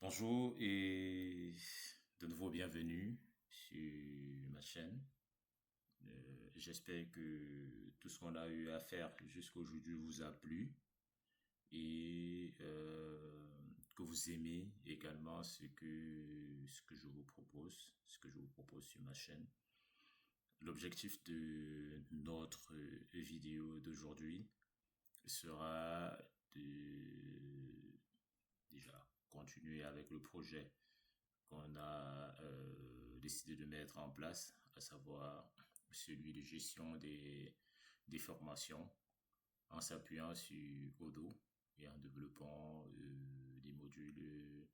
Bonjour et de nouveau bienvenue sur ma chaîne. J'espère que tout ce qu'on a eu à faire jusqu'à aujourd'hui vous a plu et que vous aimez également ce que je vous propose sur ma chaîne. L'objectif de notre vidéo d'aujourd'hui sera de déjà continuer avec le projet qu'on a décidé de mettre en place, à savoir celui de gestion des formations en s'appuyant sur Odoo et en développant des modules,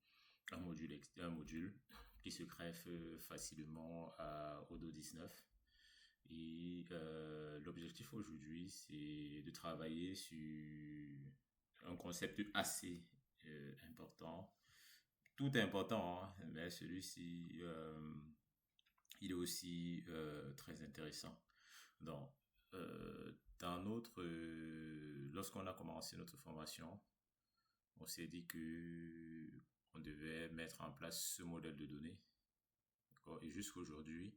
un module qui se greffe facilement à Odoo 19. Et l'objectif aujourd'hui, c'est de travailler sur un concept assez important, tout est important, hein, mais celui-ci, il est aussi très intéressant. Donc, lorsqu'on a commencé notre formation, on s'est dit que on devait mettre en place ce modèle de données. D'accord. Et jusqu'aujourd'hui,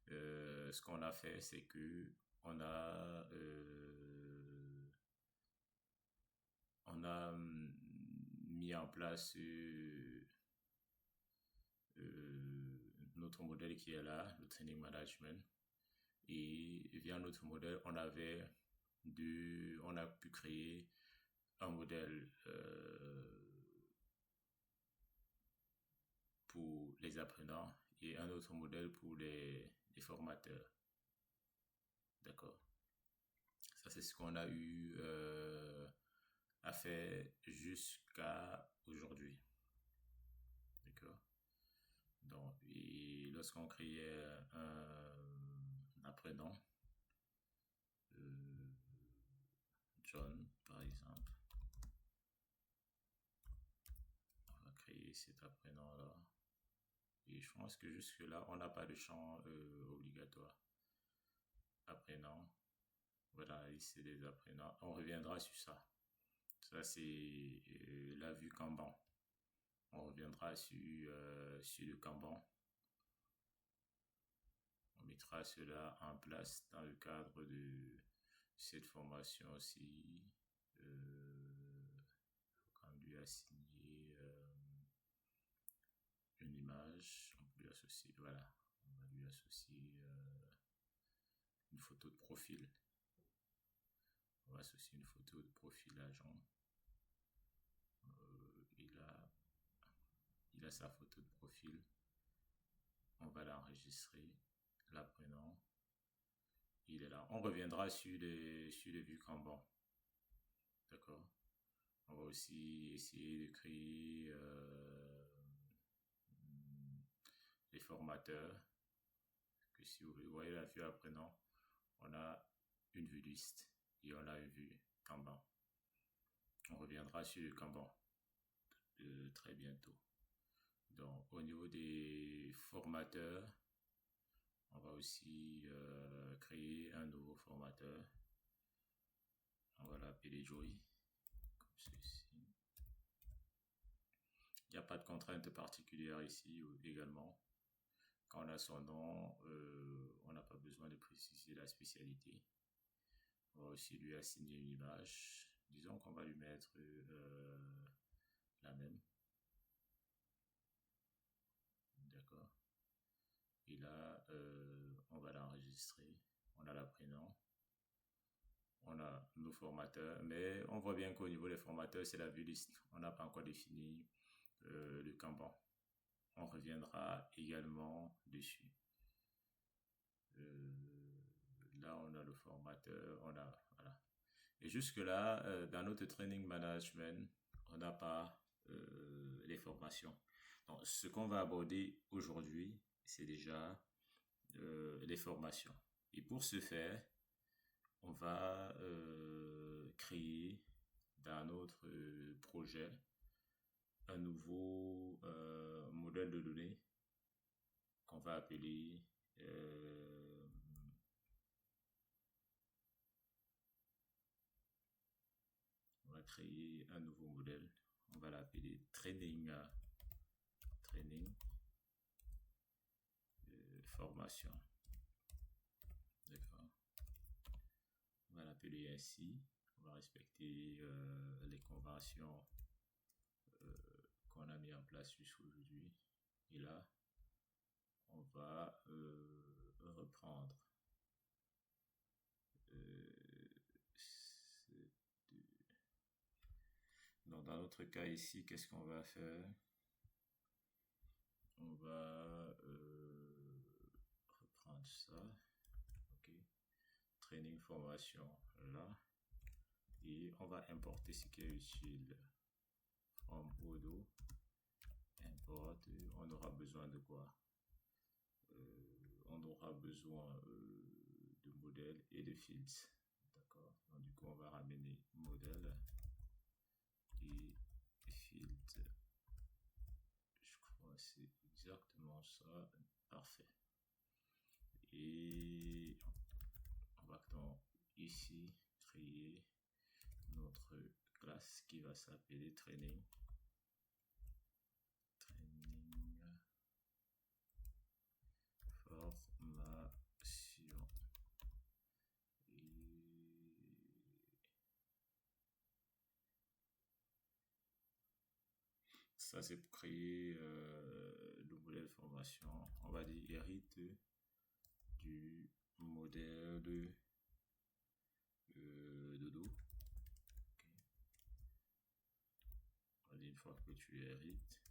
ce qu'on a fait, c'est que on a mis en place notre modèle qui est là, le training management. Et via notre modèle, on a pu créer un modèle pour les apprenants et un autre modèle pour les formateurs. D'accord. Ça, c'est ce qu'on a eu à faire jusqu'à aujourd'hui. D'accord. Donc, et lorsqu'on créait un apprenant, euh, John par exemple, on va créer cet apprenant-là. Et je pense que jusque-là, on n'a pas de champ obligatoire. Apprenant, voilà la liste des apprenants. On reviendra sur ça. Ça, c'est la vue Kanban. On reviendra sur le Kanban. On mettra cela en place dans le cadre de cette formation aussi. Quand on lui a signé une image, on peut lui associer, voilà, on va lui associer une photo de profil. On va associer une photo de profil à Jean. Il a sa photo de profil. On va l'enregistrer, l'apprenant. Il est là. On reviendra sur les vues Kanban. D'accord. On va aussi essayer de créer les formateurs. Que si vous voyez la vue apprenant, on a une vue liste et on a une vue Kanban. On reviendra sur le Kanban très bientôt. Donc, au niveau des formateurs, on va aussi créer un nouveau formateur. On va l'appeler Joey, comme ceci. Il n'y a pas de contrainte particulière ici également. Quand on a son nom, on n'a pas besoin de préciser la spécialité. On va aussi lui assigner une image. Disons qu'on va lui mettre la même. D'accord. Et là, on va l'enregistrer. On a la prénom. On a nos formateurs. Mais on voit bien qu'au niveau des formateurs, c'est la vue liste. On n'a pas encore défini le Kanban. On reviendra également dessus. Là, on a le formateur. Voilà. Et jusque-là, dans notre training management, on n'a pas les formations. Donc, ce qu'on va aborder aujourd'hui, c'est déjà les formations. Et pour ce faire, on va créer dans notre projet un nouveau modèle de données qu'on va appeler on va créer un nouveau modèle. On va l'appeler Training training, formation. D'accord. On va l'appeler ainsi. On va respecter les conventions qu'on a mis en place jusqu'aujourd'hui. Et là, on va reprendre donc dans notre cas ici, qu'est-ce qu'on va faire? On va reprendre ça. Ok. Training formation là. Et on va importer ce qui est utile. From Odo. Import. On aura besoin de quoi? On aura besoin de modèles et de fields. D'accord. Donc du coup, on va ramener modèle et field. Je crois que c'est exactement ça. Parfait. Et on va donc ici créer notre classe qui va s'appeler training. Formation. Ça, c'est pour créer le modèle formation. On va dire hérite du modèle de Dodo. Okay. On va dire une fois que tu hérites,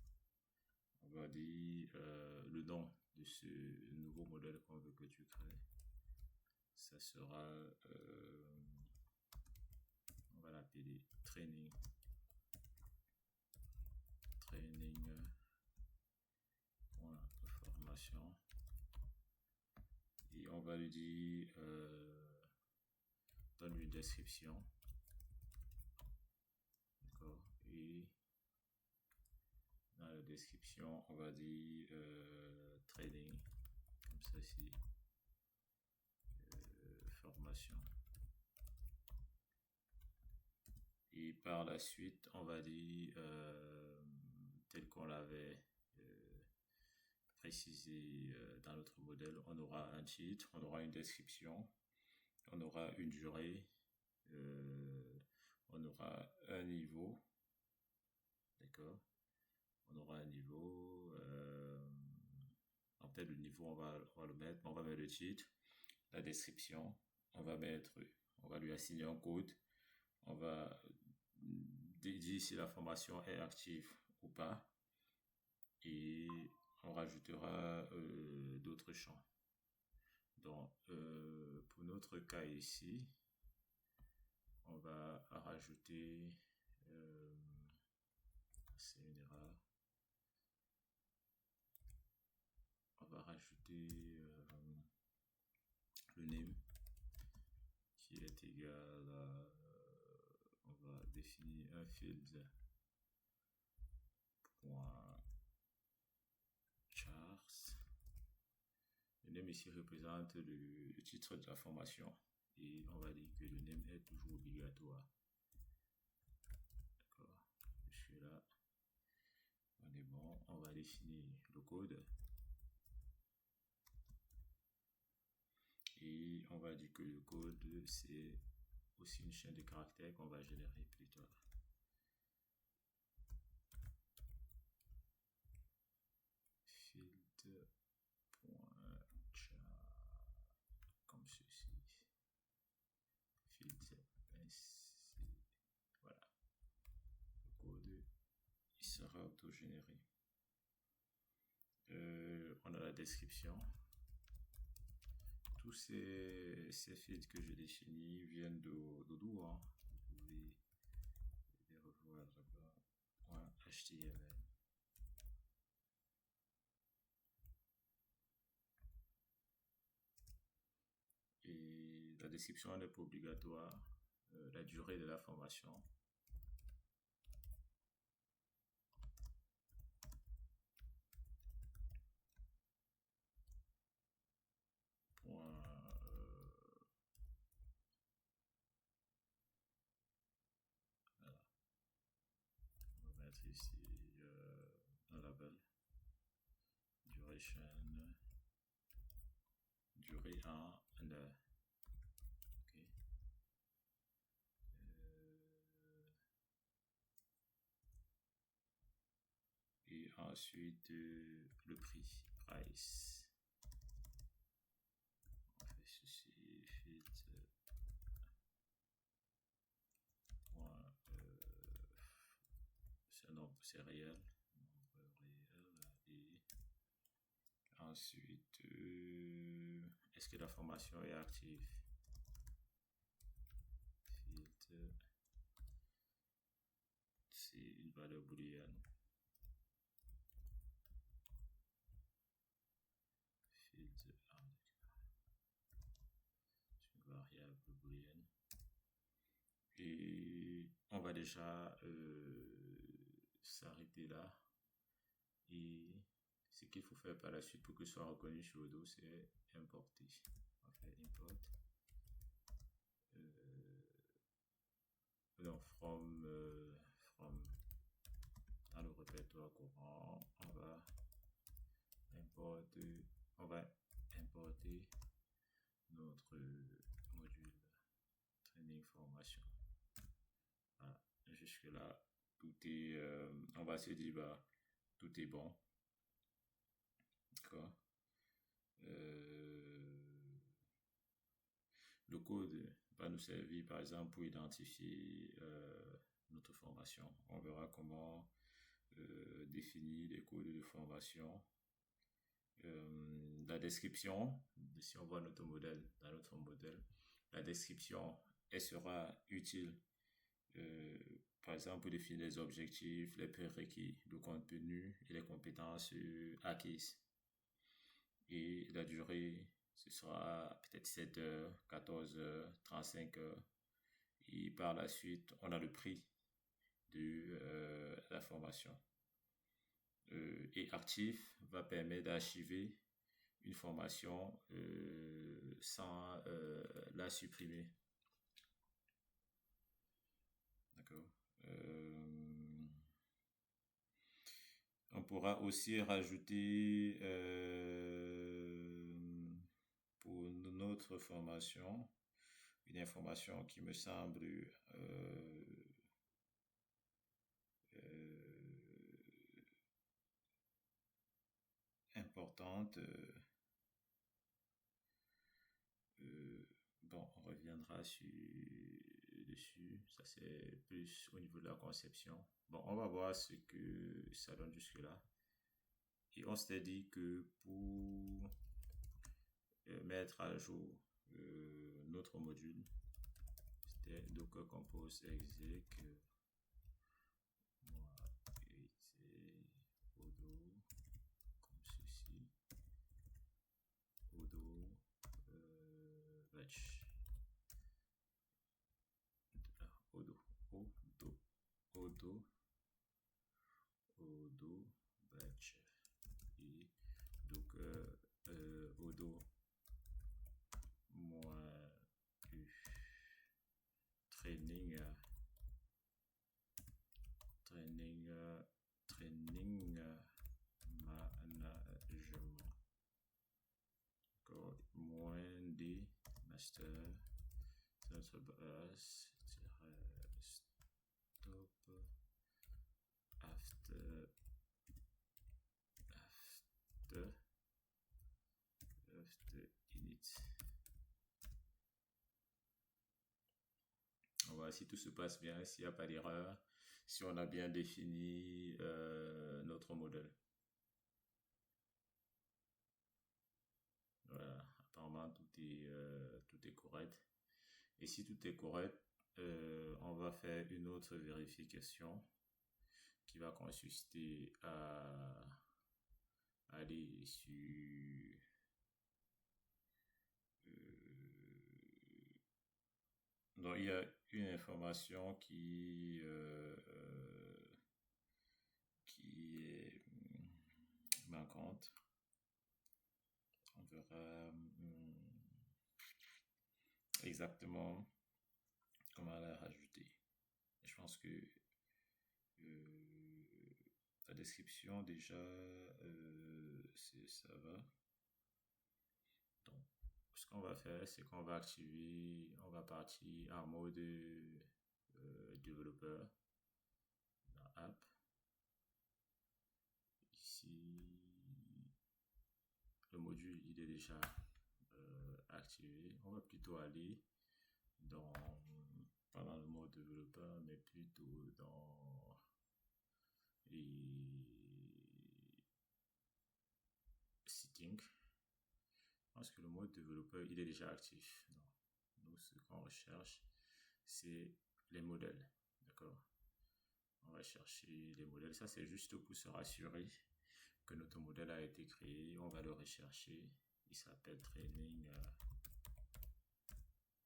on va dire le nom de ce nouveau modèle qu'on veut que tu crées. Ça sera, on va l'appeler training. Formation. Et on va lui dire donne une description. D'accord. Et dans la description, on va dire training, comme ceci, formation. Et par la suite, on va dire tel qu'on l'avait précisé dans notre modèle, on aura un titre, on aura une description, on aura une durée, on aura un niveau, d'accord, on aura un niveau, en peut-être le niveau on va le mettre, on va mettre le titre, la description, on va lui assigner un code, on va dire si la formation est active ou pas, et on rajoutera d'autres champs. Donc, pour notre cas ici, on va rajouter, c'est une erreur, on va rajouter le name qui est égal à, on va définir un field .chars. Le name ici représente le titre de la formation et on va dire que le name est toujours obligatoire. D'accord. Jusque là, on est bon. On va définir le code et on va dire que le code c'est aussi une chaîne de caractères qu'on va générer plus tard. Field.char comme ceci. Field ainsi. Voilà. Le code il sera auto-généré. On a la description. Tous ces fields que j'ai définis viennent d'Odoo. Hein. Vous pouvez les revoir là-bas. .html. Et la description n'est pas obligatoire. La durée de la formation. Voilà. On va mettre ici un label. duration, durée en heure. Okay. Et ensuite le prix, price. On fait ceci, fit c'est un nombre, c'est réel, nombre réel. Et ensuite est-ce que la formation est active? Fit c'est une valeur booléenne. Fit c'est une variable booléenne. Et on va déjà s'arrêter là. Et ce qu'il faut faire par la suite pour que ce soit reconnu sur Odoo, c'est importer. On va faire import. Donc, from dans le répertoire courant, on va importer notre module training formation. Voilà. Jusque là, tout est, on va se dire, bah, tout est bon. D'accord. Le code va nous servir, par exemple, pour identifier notre formation. On verra comment définir les codes de formation. La description, si on voit notre modèle, dans notre modèle, la description, elle sera utile, par exemple, pour définir les objectifs, les prérequis, le contenu et les compétences acquises. Et la durée, ce sera peut-être 7 heures, 14 heures, 35 heures. Et par la suite, on a le prix de la formation. Et actif va permettre d'archiver une formation sans la supprimer. D'accord. On pourra aussi rajouter pour notre formation une information qui me semble importante. Bon, on reviendra dessus. Ça, c'est plus au niveau de la conception. Bon, on va voir ce que ça donne jusque-là. Et on s'était dit que pour mettre à jour notre module, c'était docker compose exec Odoo comme ceci, Odoo batch, Odoo batch et docker Odoo moins training management. Moins d master bus stop after init. On va voir si tout se passe bien, s'il n'y a pas d'erreur, si on a bien défini notre modèle. Voilà, apparemment tout est correct. Et si tout est correct, on va faire une autre vérification qui va consister à aller sur donc il y a une information qui est manquante. On verra exactement comment la rajouter. Je pense que la description déjà ça va. Donc, ce qu'on va faire, c'est qu'on va activer, on va partir en mode développeur dans App. Ici, le module il est déjà activé. On va plutôt aller dans, pas dans le mode développeur, mais plutôt dans setting. Parce que le mode développeur il est déjà actif. Donc, nous, ce qu'on recherche, c'est les modèles. D'accord? On va chercher les modèles. Ça, c'est juste pour se rassurer que notre modèle a été créé. On va le rechercher. Il s'appelle training.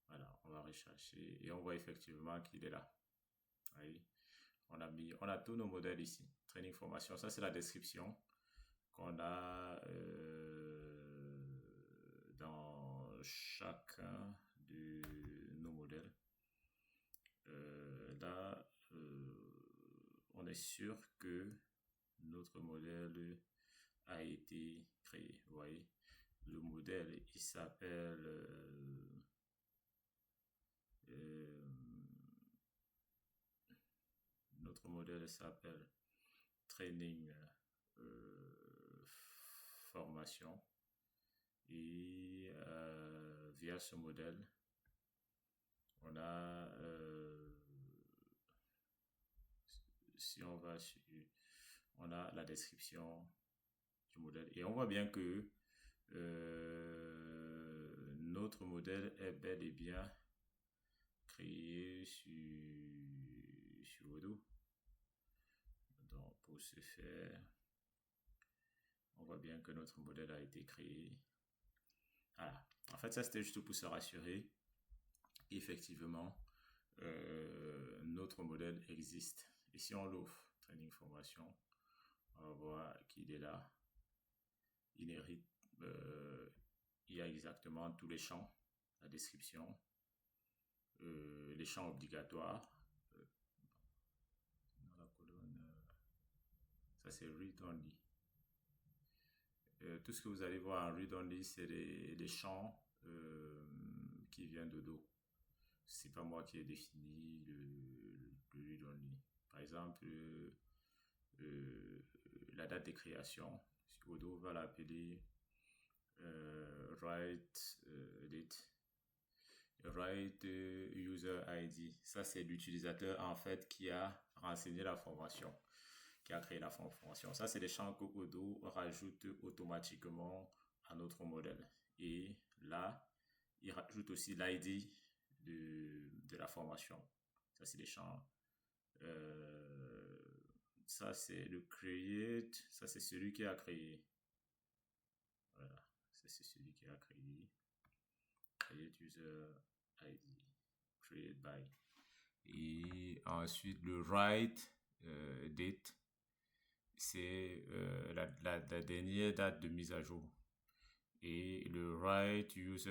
Voilà, on va rechercher et on voit effectivement qu'il est là. Oui. On a tous nos modèles ici. Training formation. Ça, c'est la description qu'on a dans chacun de nos modèles. Là, on est sûr que notre modèle a été créé. Vous voyez, le modèle, il s'appelle notre modèle s'appelle training formation et via ce modèle on a si on va sur on a la description du modèle et on voit bien que notre modèle est bel et bien créé sur Odoo. Donc pour ce faire, on voit bien que notre modèle a été créé. Voilà. En fait, ça c'était juste pour se rassurer. Effectivement, notre modèle existe. Et si on l'ouvre, Training Formation, on va voir qu'il est là. Il hérite, il y a exactement tous les champs, la description, les champs obligatoires. Dans la colonne, ça c'est Read Only. Tout ce que vous allez voir en Read Only, c'est les champs qui viennent de dos. C'est pas moi qui ai défini le Read Only. Par exemple, la date de création, Odoo va l'appeler write date. Write user ID. Ça, c'est l'utilisateur en fait qui a renseigné la formation, qui a créé la formation. Ça, c'est des champs que Odoo rajoute automatiquement à notre modèle. Et là, il rajoute aussi l'ID de la formation. Ça, c'est des champs. Ça, c'est le create. Ça, c'est celui qui a créé. Voilà. Ça, c'est celui qui a créé. Create user ID. Create by. Et ensuite, le write date. C'est la dernière date de mise à jour. Et le write UID,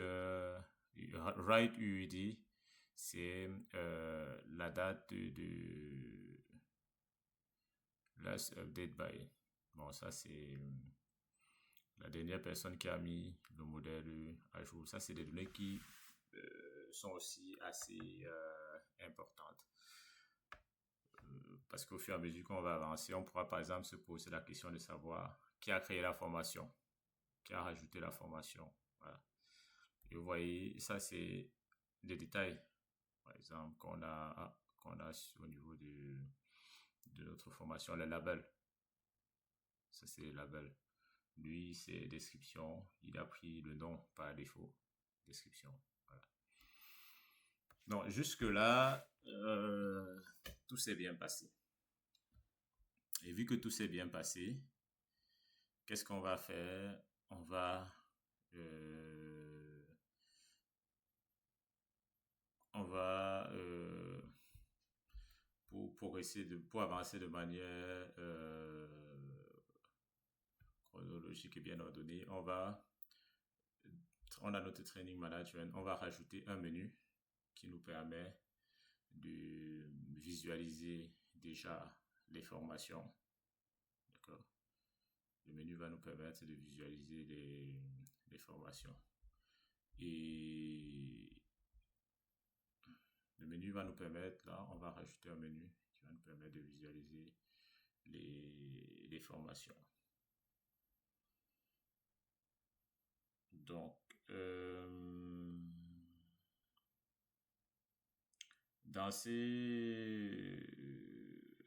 c'est la date de last update by. Bon, ça c'est la dernière personne qui a mis le modèle à jour. Ça, c'est des données qui sont aussi assez importantes. Parce qu'au fur et à mesure qu'on va avancer, on pourra par exemple se poser la question de savoir qui a créé la formation, qui a rajouté la formation. Voilà. Et vous voyez, ça c'est des détails, par exemple, qu'on a au niveau de notre formation, les labels. Ça c'est les labels. Lui, c'est description. Il a pris le nom par défaut. Description. Voilà. Donc, jusque-là, tout s'est bien passé. Et vu que tout s'est bien passé, qu'est-ce qu'on va faire? On va pour avancer de manière chronologique et bien ordonnée, on a notre training management, on va rajouter un menu qui nous permet de visualiser déjà les formations. D'accord? Le menu va nous permettre de visualiser les formations. Et le menu va nous permettre, là, on va rajouter un menu qui va nous permettre de visualiser les formations. Donc, dans ces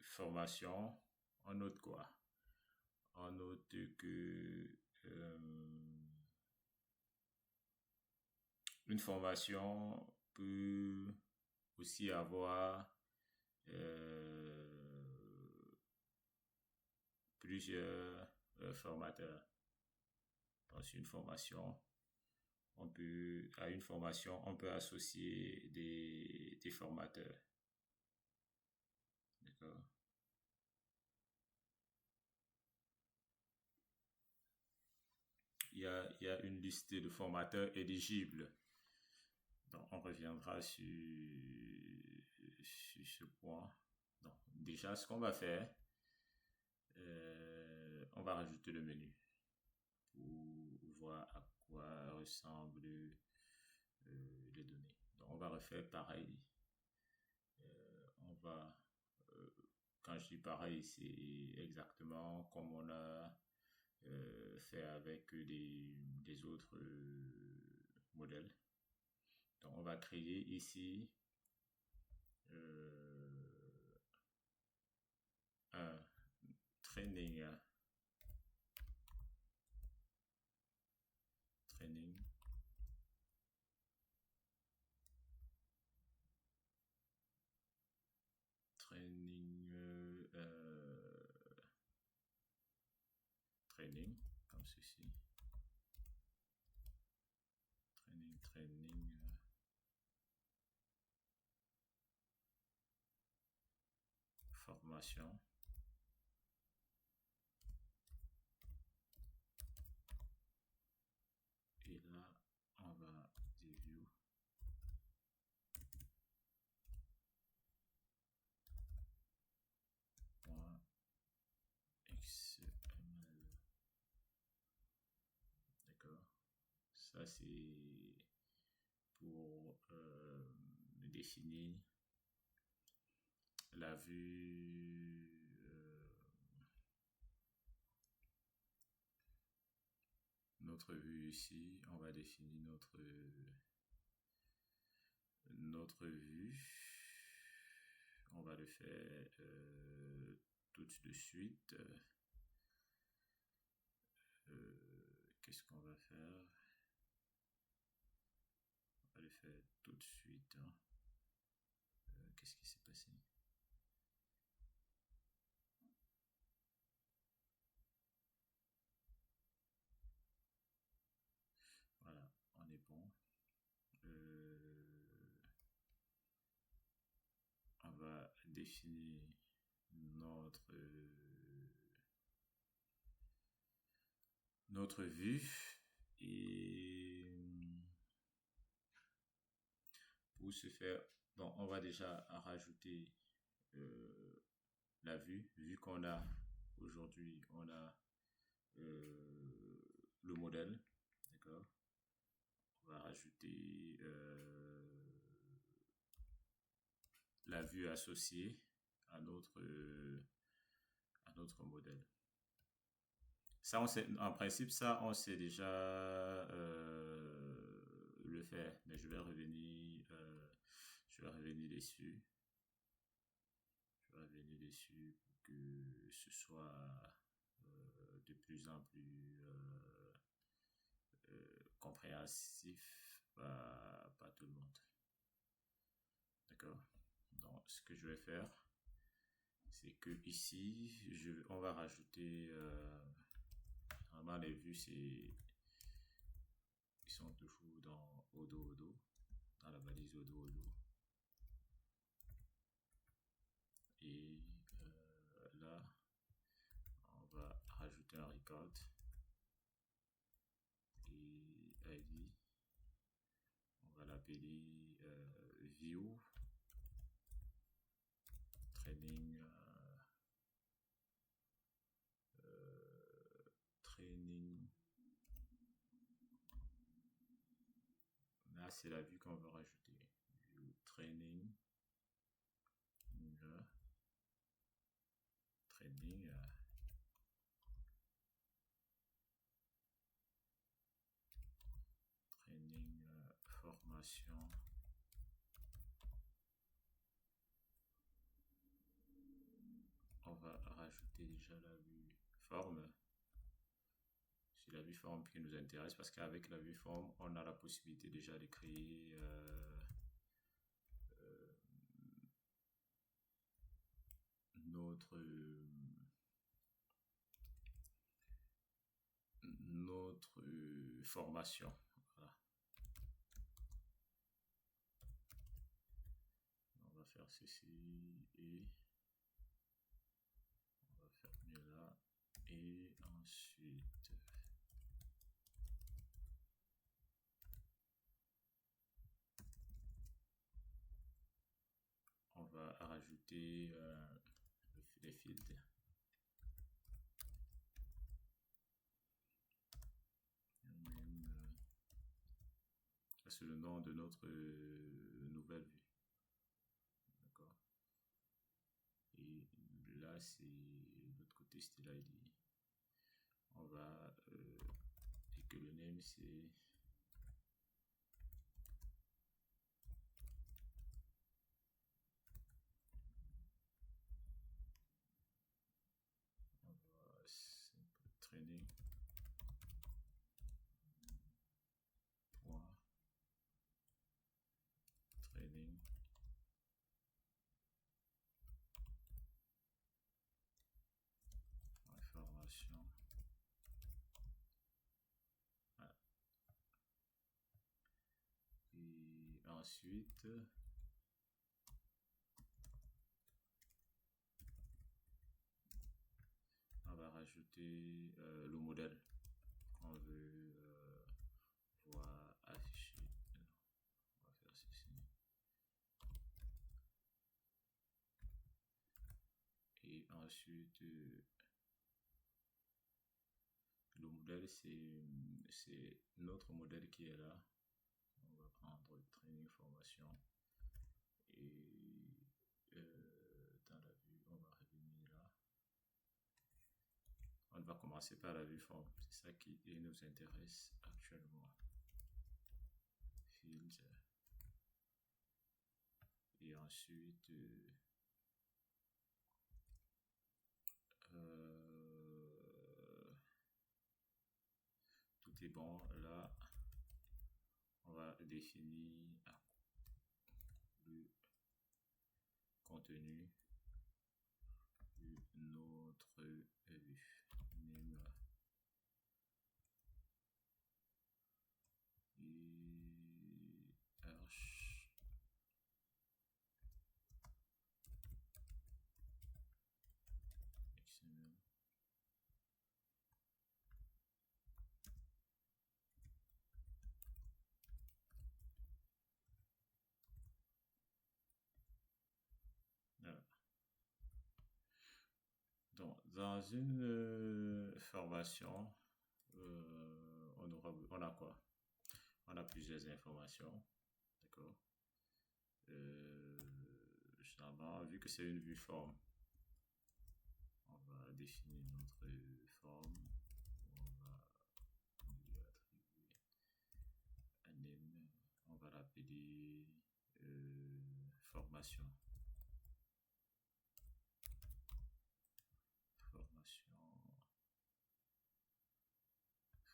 formations, on note quoi? On note que une formation peut aussi avoir plusieurs formateurs. Dans une formation, à une formation, on peut associer des formateurs. D'accord? Il y a une liste de formateurs éligibles. Donc, on reviendra sur ce point. Donc, déjà, ce qu'on va faire, on va rajouter le menu pour voir à quoi ressemblent les données. Donc, on va refaire pareil. Quand je dis pareil, c'est exactement comme on a fait avec des autres modèles. Donc, on va créer ici un training comme ceci. Formation. Et là, on va dire view. .xml. D'accord. Ça, c'est pour définir la vue notre vue ici. On va définir notre vue. On va le faire tout de suite. Qu'est-ce qu'on va faire? On va le faire tout de suite. Hein. Qu'est-ce qui s'est passé? Voilà, on est bon. On va définir notre vue et pour ce faire, bon, on va déjà rajouter la vue, vu qu'on a aujourd'hui, on a le modèle, d'accord? On va rajouter la vue associée à notre modèle. Ça, en principe, ça, on sait déjà le faire, mais je vais revenir dessus. Je vais revenir dessus pour que ce soit de plus en plus compréhensif par tout le monde. D'accord? Donc, ce que je vais faire, c'est que ici, on va rajouter vraiment les vues, ils sont toujours dans Odo, dans la balise Odo. Et là, on va rajouter un record et ID. On va l'appeler view training c'est la vue qu'on veut rajouter. View training. Là. Training. Training, formation. On va rajouter déjà la vue forme. C'est la vue forme qui nous intéresse parce qu'avec la vue forme, on a la possibilité déjà de créer notre formation. Voilà. On va faire ceci et on va fermer là et ensuite on va rajouter les fields. C'est le nom de notre nouvelle vue. D'accord. Et là, c'est l'autre côté, c'était l'ID. On va dire que le name, c'est simple training. Training. Information. Voilà. Et ensuite, on va rajouter le modèle qu'on veut voir affiché. On va faire ceci. Et ensuite, le modèle, c'est notre modèle qui est là. On va prendre training formation et dans la vue, on va revenir là. On va commencer par la vue forme, c'est ça qui nous intéresse actuellement. Fields. Et ensuite, tout est bon. Là, on va définir le contenu de notre vue. Name et arch. XML. Voilà. Donc, dans une formation, on a quoi? On a plusieurs informations, d'accord? Généralement, vu que c'est une vue forme, on va définir notre forme. On va lui attribuer un name. On va l'appeler formation.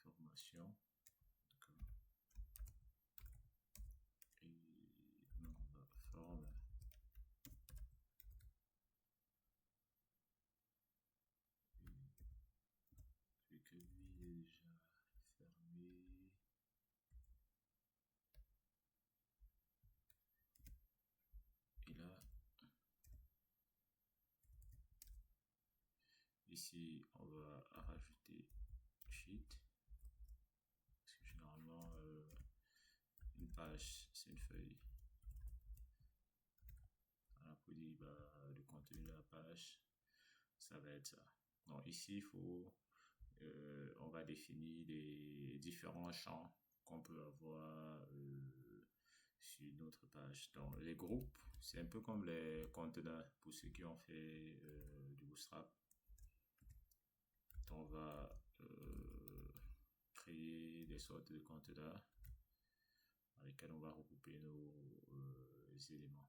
Formation. D'accord. Et non, forme. Vu que lui est déjà fermé. Et là, ici, on va rajouter sheet. Parce que généralement, une page, c'est une feuille. Alors, pour dire le contenu de la page, ça va être ça. Donc ici, il faut, on va définir les différents champs qu'on peut avoir sur notre page. Donc, les groupes, c'est un peu comme les conteneurs pour ceux qui ont fait du Bootstrap. On va créer des sortes de conteneurs dans lesquels on va regrouper nos éléments.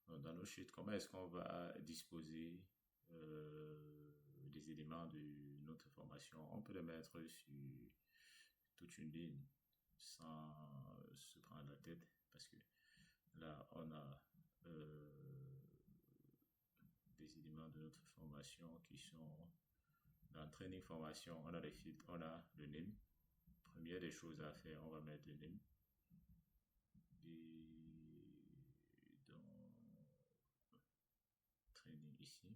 Donc, dans nos sheets, comment est-ce qu'on va disposer des éléments de notre formation? On peut les mettre sur toute une ligne sans se prendre la tête, parce que là, on a des éléments de notre formation qui sont dans training formation. On a les filtres, on a le name. Première des choses à faire, on va mettre le name. Et dans training ici,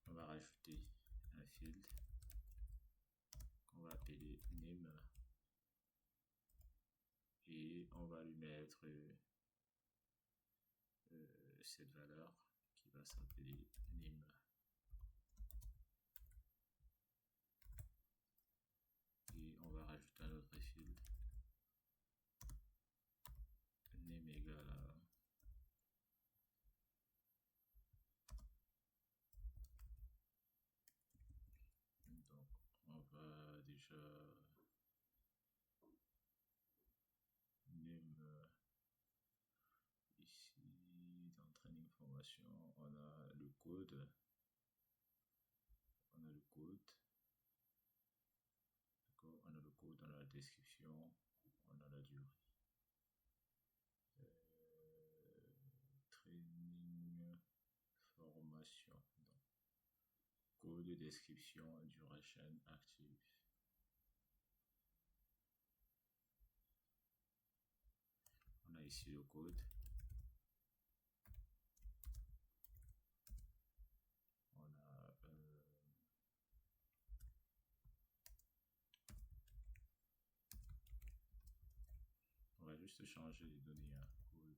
on va rajouter un field qu'on va appeler name et on va lui mettre cette valeur qui va s'appeler name. Et on va rajouter un autre field name égale à donc on va déjà name ici dans training formation on a le code, d'accord, on a le code, on a la description, on a la durée. Training formation, donc code, description, duration, active. On a ici le code. On va juste changer les données à code,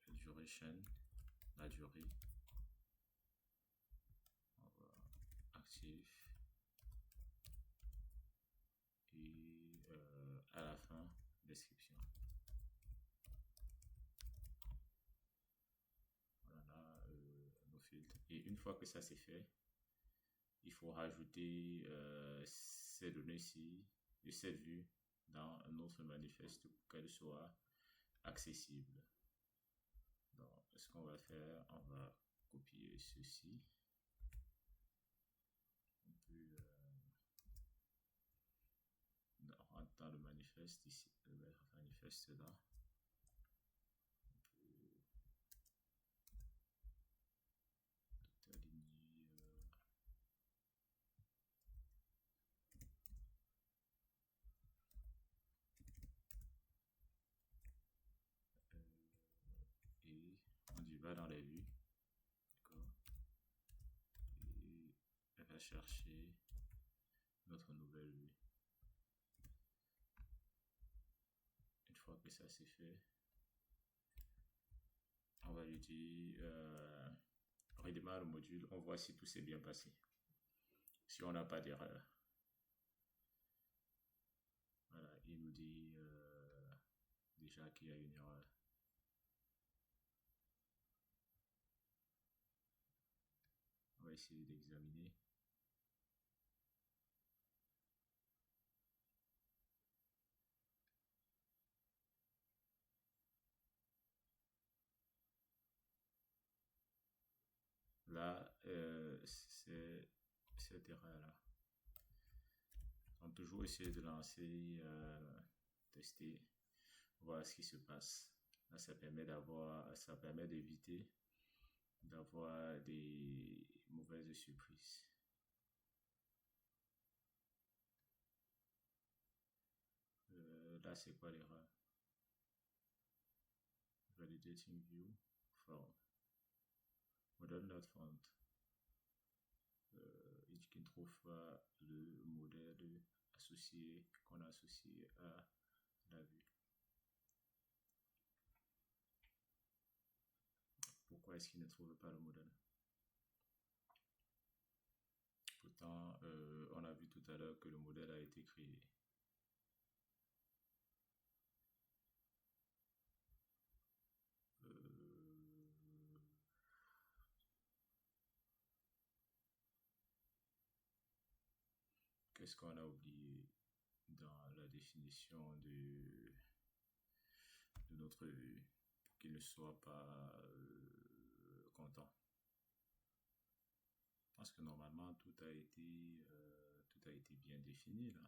duration, la durée. On va active. Et à la fin, description. Voilà nos filtres. Et une fois que ça c'est fait, il faut rajouter ces données-ci et cette vue dans notre manifeste pour qu'elle soit accessible. Donc, ce qu'on va faire, on va copier ceci. On peut rentrer dans le manifeste ici, le manifeste là. On y va dans les vues, d'accord, et elle va chercher notre nouvelle vue. Une fois que ça c'est fait, on va lui dire redémarre le module, on voit si tout s'est bien passé, si on n'a pas d'erreur. Voilà, il nous dit déjà qu'il y a une erreur. On va essayer d'examiner. Là, c'est cette erreur-là. On peut toujours essayer de lancer, tester, voir ce qui se passe. Là, ça permet d'éviter d'avoir des mauvaises surprises. Là, c'est quoi l'erreur? Validating view form. Model not found. Il ne trouve pas le modèle associé qu'on a associé à la vue. Pourquoi est-ce qu'il ne trouve pas le modèle? Pourtant, on a vu tout à l'heure que le modèle a été créé. Qu'est-ce qu'on a oublié dans la définition de notre vue pour qu'il ne soit pas content? Parce que normalement, tout a été bien défini là.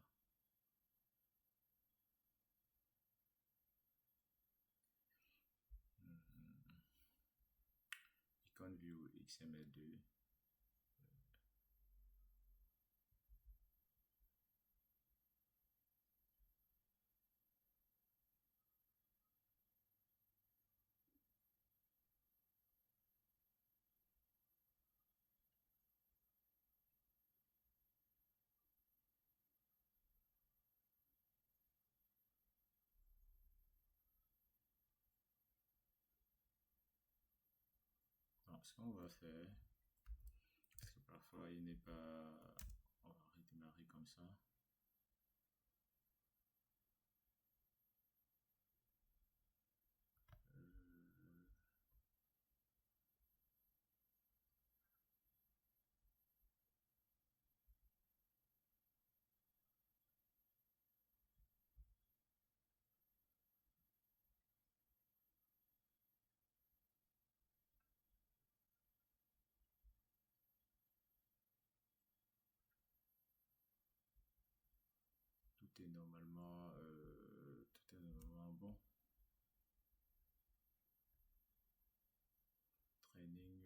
Hmm. Icon view XML2. Alors, ce qu'on va faire, parce que parfois il n'est pas. On va redémarrer comme ça. Euh, tout est normalement bon. Training,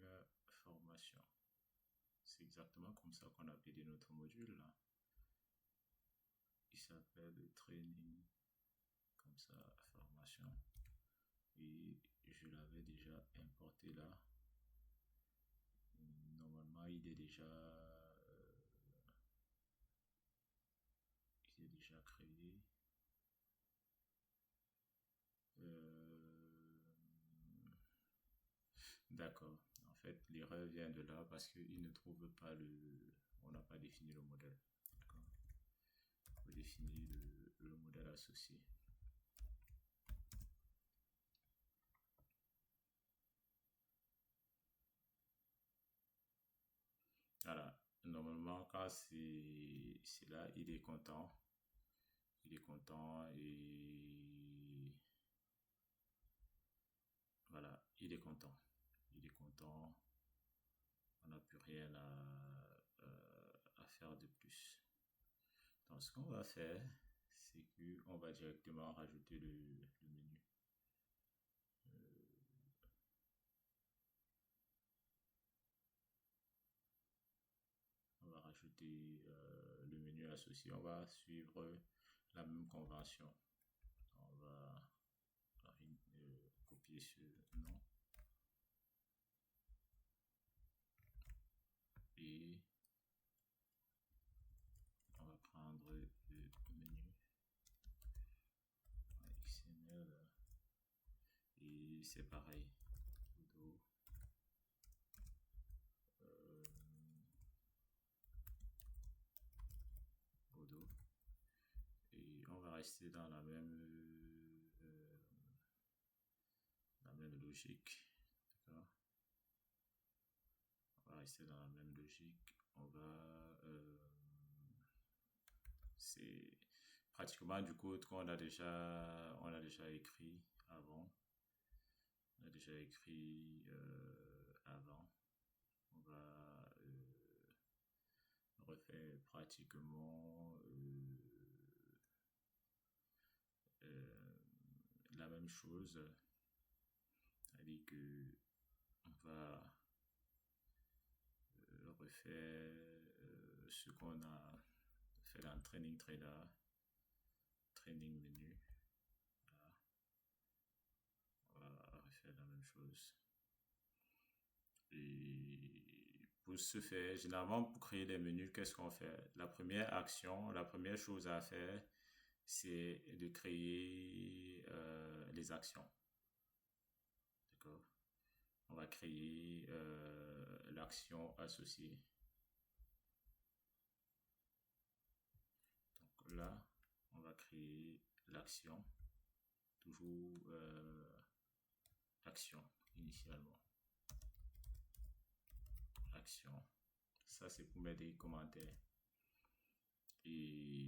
formation. C'est exactement comme ça qu'on a appelé notre module là. Il s'appelle training, comme ça, formation. Et je l'avais déjà importé là. Normalement, il est déjà créé. D'accord. En fait, l'erreur vient de là parce qu'il ne trouve pas on n'a pas défini le modèle. D'accord. Il faut définir le modèle associé. Voilà. Normalement, quand c'est là, il est content. Il est content et voilà, il est content. Il est content. On n'a plus rien à faire de plus. Donc, ce qu'on va faire, c'est qu'on va directement rajouter le menu. On va rajouter le menu associé. On va suivre la même convention. On va copier ce nom et on va prendre le menu XML et c'est pareil. Odo. Et on va rester dans la même logique. D'accord. On va rester dans la même logique. C'est pratiquement du code qu'on on a déjà écrit avant. On a déjà écrit avant. On va refaire pratiquement la même chose. C'est-à-dire que on va refaire ce qu'on a fait dans Training Trader, Training Menu. Voilà. On va refaire la même chose. Et pour ce faire, généralement pour créer des menus, qu'est-ce qu'on fait? La première chose à faire, c'est de créer les actions. D'accord? On va créer l'action associée. Donc là, on va créer l'action, toujours action initialement. Action. Ça, c'est pour mettre des commentaires. Et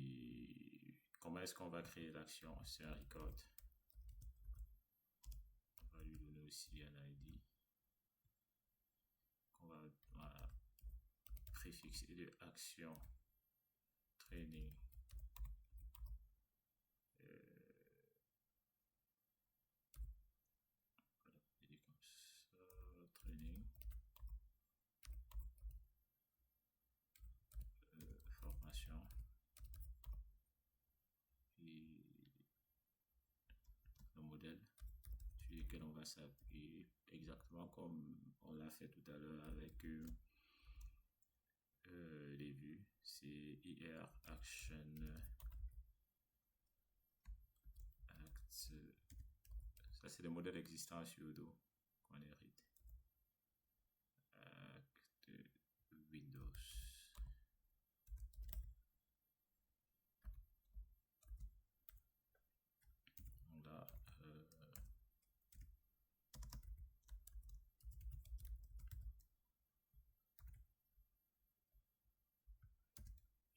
comment est-ce qu'on va créer l'action? C'est un record. On va lui donner aussi un ID qu'on va préfixer de action training. Training. Formation. Et le modèle sur lequel on va s'appuyer, exactement comme on l'a fait tout à l'heure avec les vues. C'est IR Action Act. Ça, c'est des modèles existants sur Udo qu'on hérite. Act Windows. Là,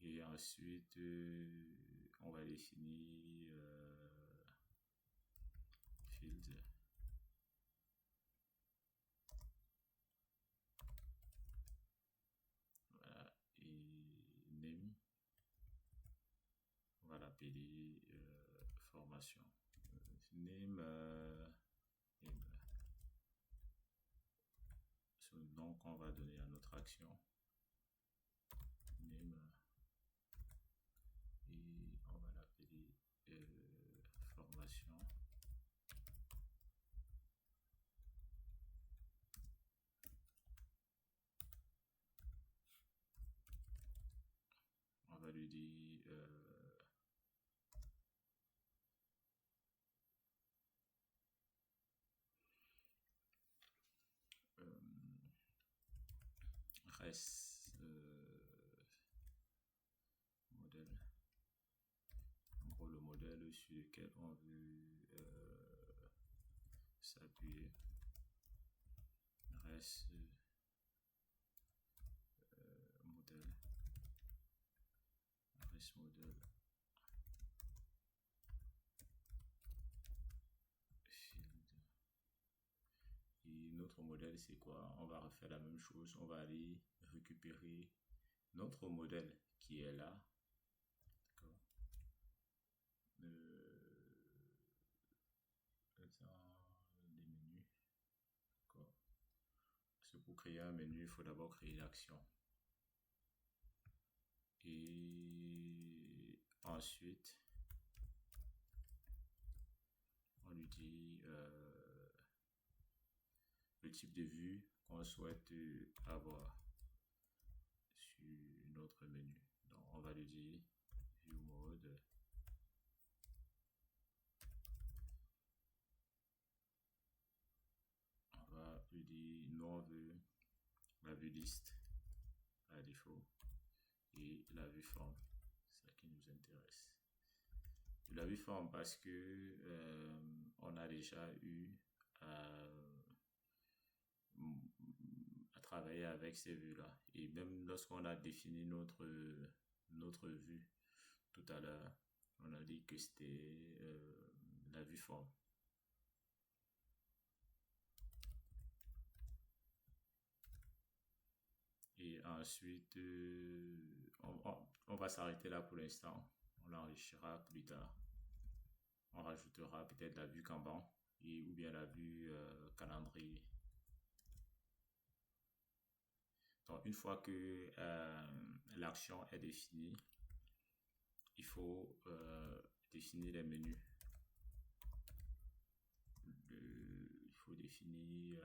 et ensuite, on va définir field. Voilà, et name. On va l'appeler formation. Name, c'est le nom qu'on va donner à notre action. Name. Et on va l'appeler formation. On va lui dire res modèle. En gros, le modèle sur lequel on veut s'appuyer. Res modèle. Res modèle. Et notre modèle, c'est quoi? On va refaire la même chose. On va aller récupérer notre modèle qui est là. D'accord. Dans les menus. D'accord. Parce que pour créer un menu, il faut d'abord créer l'action. Et ensuite, on lui dit le type de vue qu'on souhaite avoir sur notre menu. Donc, on va lui dire view mode. On va lui dire nous on veut la vue liste à défaut et la vue forme. C'est ça qui nous intéresse. La vue forme parce que on a déjà eu à travailler avec ces vues-là. Et même lorsqu'on a défini notre vue tout à l'heure, on a dit que c'était la vue forme. Et ensuite, on va s'arrêter là pour l'instant. On l'enrichira plus tard. On rajoutera peut-être la vue Kanban ou bien la vue calendrier. Donc, une fois que l'action est définie, il faut définir les menus. Il faut définir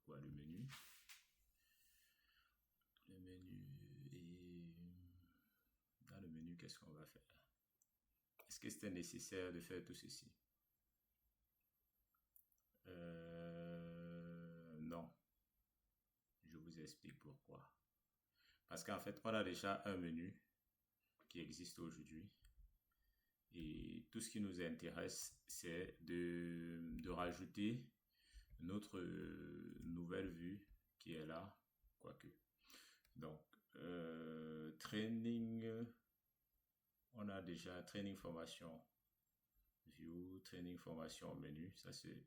quoi, le menu. Le menu, et dans le menu, qu'est-ce qu'on va faire? Est-ce que c'était nécessaire de faire tout ceci? Non. Je vous explique pourquoi. Parce qu'en fait, on a déjà un menu qui existe aujourd'hui. Et tout ce qui nous intéresse, c'est de rajouter notre nouvelle vue qui est là, quoique. Donc, training, on a déjà training formation, view, training formation menu, ça c'est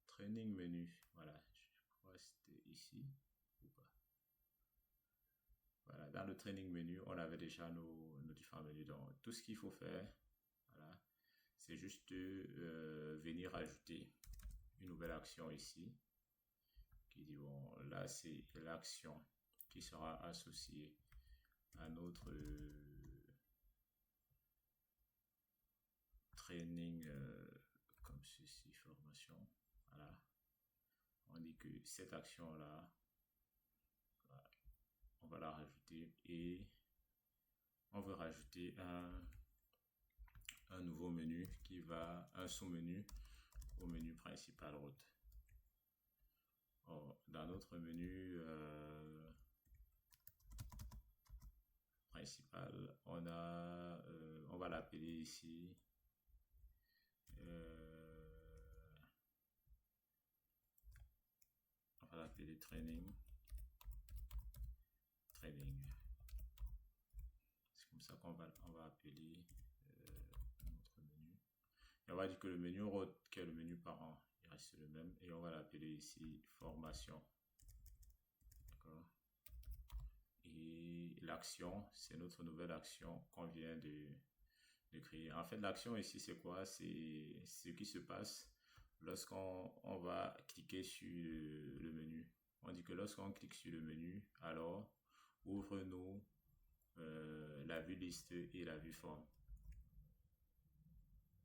training menu, voilà, je crois que c'était ici ou pas. Voilà, dans le training menu, on avait déjà nos différents menus. Donc, tout ce qu'il faut faire, voilà, c'est juste venir ajouter une nouvelle action ici. Qui dit, bon, là, c'est l'action qui sera associée à notre training comme ceci, formation. Voilà. On dit que cette action-là, voilà, on va la rajouter et on veut rajouter un nouveau menu qui va, un sous-menu au menu principal route. Dans notre menu principal, on va l'appeler ici on va l'appeler training. C'est comme ça qu'on va appeler notre menu. Et on va dire que le menu route, qui est le menu parent, il reste le même. Et on va l'appeler ici formation. D'accord. Et l'action, c'est notre nouvelle action qu'on vient de créer. En fait, l'action ici, c'est quoi? C'est ce qui se passe lorsqu'on va cliquer sur le menu. On dit que lorsqu'on clique sur le menu, alors ouvre-nous la vue liste et la vue forme.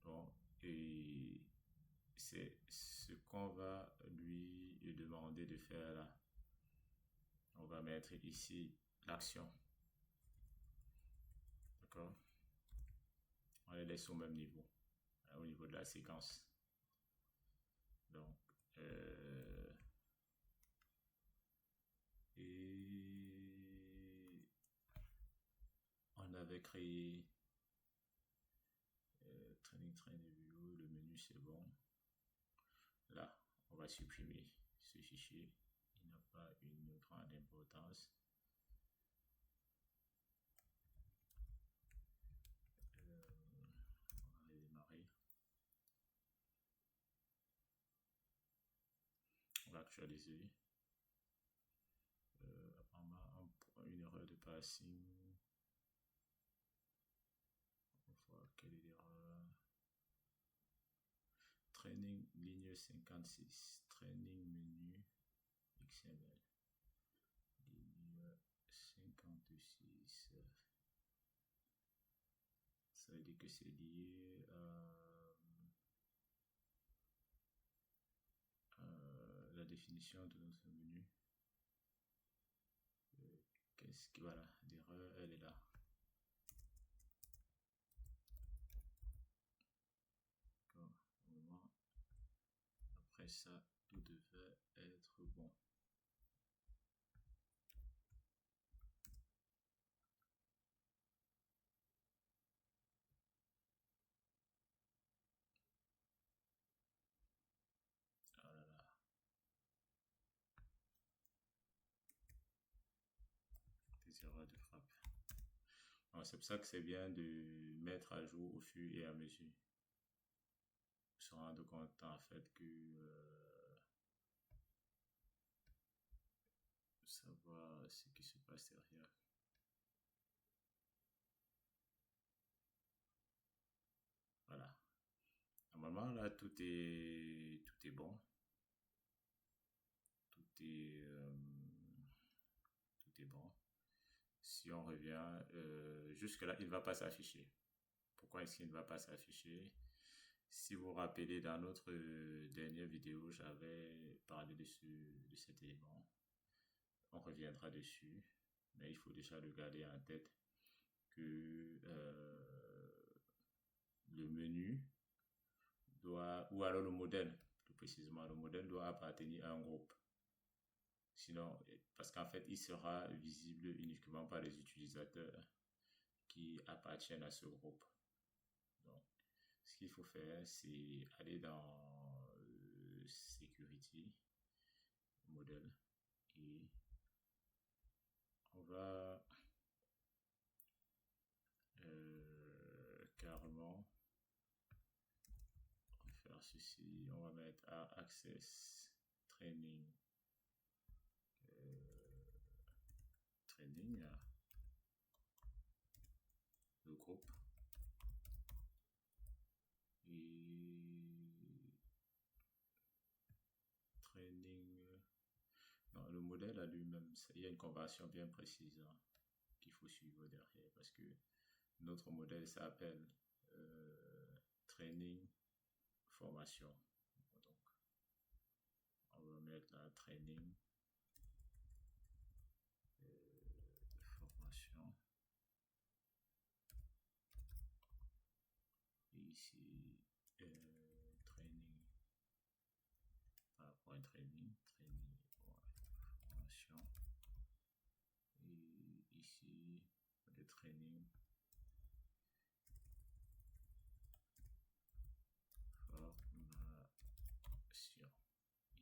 Donc, et c'est ce qu'on va lui demander de faire là. On va mettre ici l'action. D'accord? On les laisse au même niveau, au niveau de la séquence. Donc, et on avait créé training view, le menu c'est bon. Là, on va supprimer ce fichier, il n'a pas une grande importance. On va redémarrer. On va actualiser. Apparemment, une erreur de passing. On va voir quelle est l'erreur. Training ligne 56. Training menu XML. Ligne 56. Ça veut dire que c'est lié à la définition de notre menu. Qu'est-ce qui, voilà, l'erreur, elle est là. Après ça, tout devait être bon. Oh là là. Des erreurs de frappe. C'est pour ça que c'est bien de mettre à jour au fur et à mesure. Se rendre compte en fait que savoir ce qui se passe derrière. Voilà. Normalement là tout est bon. Tout est bon. Si on revient jusque là, il ne va pas s'afficher. Pourquoi est-ce qu'il ne va pas s'afficher? Si vous vous rappelez, dans notre dernière vidéo, j'avais parlé de cet élément. On reviendra dessus, mais il faut déjà le garder en tête que le menu doit, ou alors le modèle, plus précisément, le modèle doit appartenir à un groupe. Sinon, parce qu'en fait, il sera visible uniquement par les utilisateurs qui appartiennent à ce groupe. Donc, ce qu'il faut faire, c'est aller dans security modèle et on va carrément faire ceci. On va mettre à access training training le groupe et training. Non, le modèle à lui-même, il y a une conversion bien précise hein, qu'il faut suivre derrière parce que notre modèle s'appelle training formation. Donc, on va mettre la training formation. Et ici, training. Point training, training, formation. Et ici, le training formation.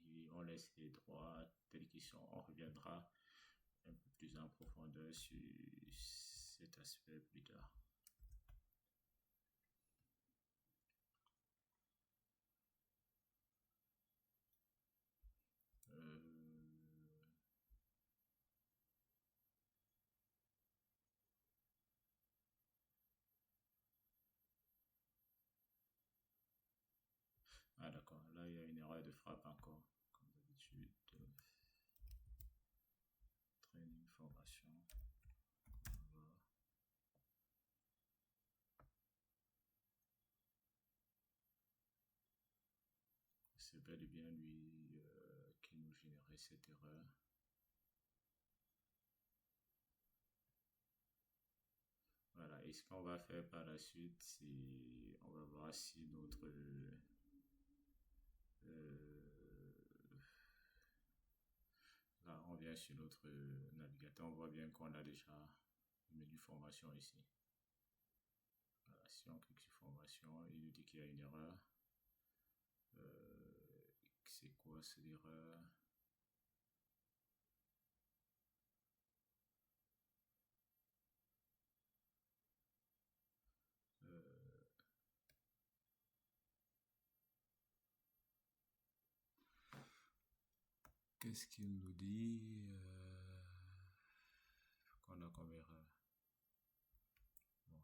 Et on laisse les droits tels qu'ils sont. On reviendra un peu plus en profondeur sur cet aspect plus tard. Ah d'accord, là il y a une erreur de frappe encore, comme d'habitude. Training formation. Voilà. C'est bel et bien lui qui nous générait cette erreur. Voilà, et ce qu'on va faire par la suite, c'est on va voir si notre là on vient sur notre navigateur, on voit bien qu'on a déjà le menu formation ici. Voilà, si on clique sur formation, il nous dit qu'il y a une erreur. C'est quoi cette erreur? Qu'est-ce qu'il nous dit qu'on a comme erreur? Bon,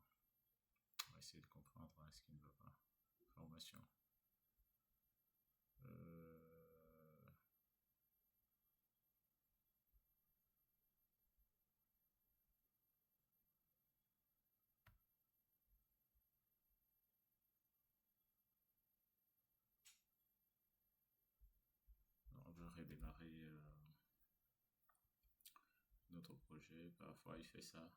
on va essayer de comprendre hein, ce qui ne va pas. Formation. On va redémarrer notre projet. Parfois, il fait ça.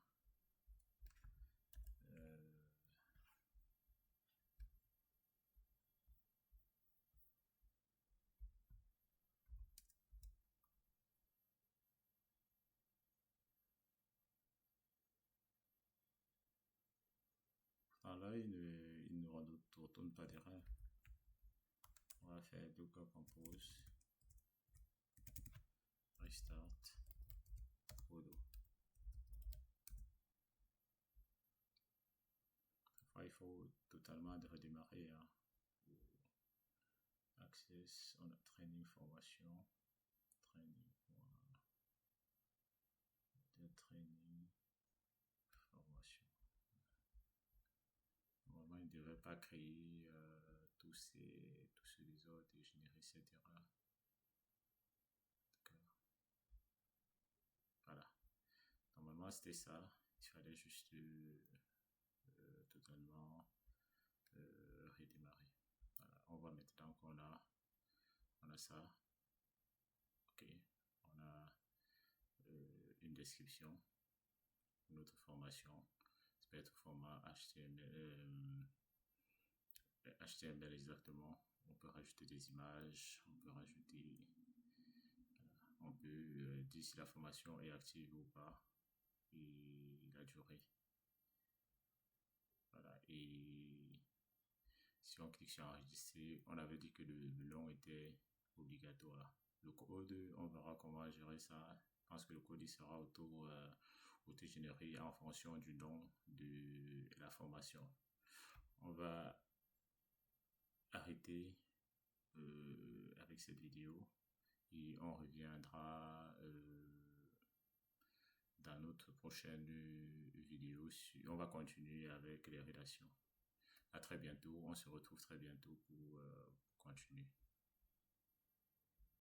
Là, il ne retourne pas d'erreur. On va faire docker compose, restart, Odo. Parfois, il faut totalement redémarrer. Hein. Access, on a training formation, training, training formation. Normalement, il ne devrait pas créer tous ceux des autres et générer cette erreur. Voilà. Normalement, c'était ça. Il fallait juste totalement redémarrer. Voilà. On voit maintenant qu'on a ça. Ok. On a une description, notre formation. Ça peut être format HTML exactement. On peut rajouter des images, on peut rajouter, on peut dire si la formation est active ou pas et la durée. Voilà. Et si on clique sur enregistrer, on avait dit que le long était obligatoire. Le code, on verra comment gérer ça. Je pense que le code il sera auto-généré en fonction du nom de la formation. On va arrêter avec cette vidéo et on reviendra dans notre prochaine vidéo. On va continuer avec les rédactions. À très bientôt. On se retrouve très bientôt pour continuer.